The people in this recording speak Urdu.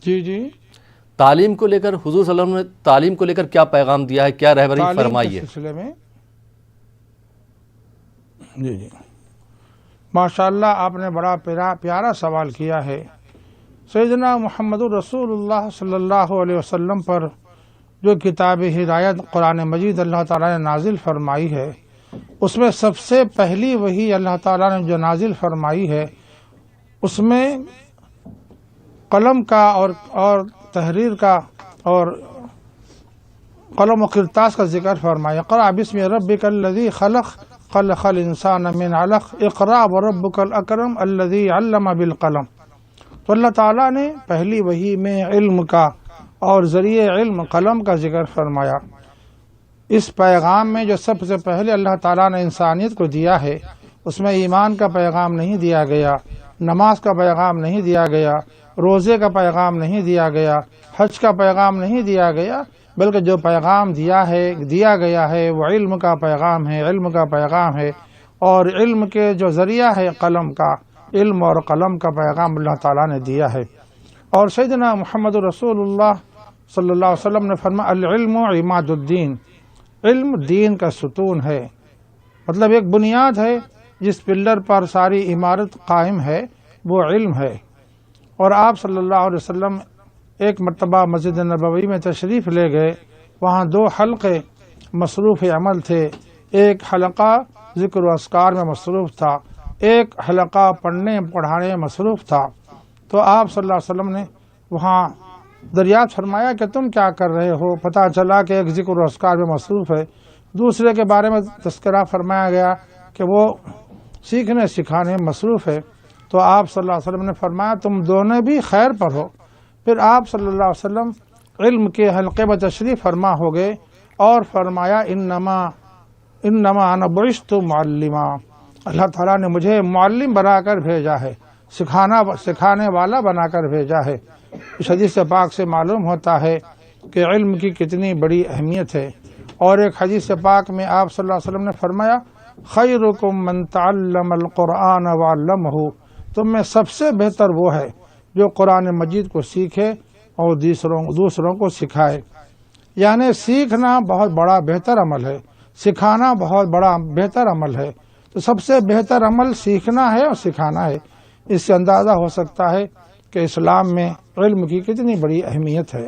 جی جی، تعلیم کو لے کر حضور صلی اللہ علیہ وسلم نے تعلیم کو لے کر کیا پیغام دیا ہے، کیا رہبری فرمائی ہے؟ سلسلے میں جی جی ماشاء اللہ آپ نے بڑا پیارا سوال کیا ہے۔ سیدنا محمد رسول اللہ صلی اللہ علیہ وسلم پر جو کتاب ہدایت قرآن مجید اللہ تعالیٰ نے نازل فرمائی ہے، اس میں سب سے پہلی وحی اللہ تعالیٰ نے جو نازل فرمائی ہے، اس میں قلم کا اور تحریر کا اور قلم و کرتاس کا ذکر فرمایا۔ اقرأ بسم ربک الذی خلق خلق الانسان من علق اقرأ وربک الاکرم الذی علم بالقلم۔ تو اللہ تعالیٰ نے پہلی وحی میں علم کا اور ذریعہ علم قلم کا ذکر فرمایا۔ اس پیغام میں جو سب سے پہلے اللہ تعالیٰ نے انسانیت کو دیا ہے، اس میں ایمان کا پیغام نہیں دیا گیا، نماز کا پیغام نہیں دیا گیا، روزے کا پیغام نہیں دیا گیا، حج کا پیغام نہیں دیا گیا، بلکہ جو پیغام دیا گیا ہے وہ علم کا پیغام ہے، علم کا پیغام ہے۔ اور علم کے جو ذریعہ ہے قلم کا، علم اور قلم کا پیغام اللہ تعالیٰ نے دیا ہے۔ اور سیدنا محمد رسول اللہ صلی اللہ علیہ وسلم نے فرمایا العلم عماد الدین، علم دین کا ستون ہے، مطلب ایک بنیاد ہے جس پلر پر ساری عمارت قائم ہے، وہ علم ہے۔ اور آپ صلی اللہ علیہ وسلم ایک مرتبہ مسجد نبوی میں تشریف لے گئے، وہاں 2 حلقے مصروف عمل تھے، ایک حلقہ ذکر و اذکار میں مصروف تھا، ایک حلقہ پڑھنے پڑھانے میں مصروف تھا۔ تو آپ صلی اللہ علیہ وسلم نے وہاں دریافت فرمایا کہ تم کیا کر رہے ہو؟ پتہ چلا کہ ایک ذکر و اذکار میں مصروف ہے، دوسرے کے بارے میں تذکرہ فرمایا گیا کہ وہ سیکھنے سکھانے میں مصروف ہے۔ تو آپ صلی اللہ علیہ وسلم نے فرمایا تم دونوں بھی خیر پر ہو۔ پھر آپ صلی اللہ علیہ وسلم علم کے حلقے میں تشریف فرما ہو گئے اور فرمایا انما انا بعثت معلما، اللہ تعالیٰ نے مجھے معلم بنا کر بھیجا ہے، سکھانے والا بنا کر بھیجا ہے۔ اس حدیث پاک سے معلوم ہوتا ہے کہ علم کی کتنی بڑی اہمیت ہے۔ اور ایک حدیث پاک میں آپ صلی اللہ علیہ وسلم نے فرمایا خیرکم من تعلم القرآن وعلمہ، تم میں سب سے بہتر وہ ہے جو قرآن مجید کو سیکھے اور دوسروں کو سکھائے۔ یعنی سیکھنا بہت بڑا بہتر عمل ہے، سکھانا بہت بڑا بہتر عمل ہے۔ تو سب سے بہتر عمل سیکھنا ہے اور سکھانا ہے۔ اس سے اندازہ ہو سکتا ہے کہ اسلام میں علم کی کتنی بڑی اہمیت ہے۔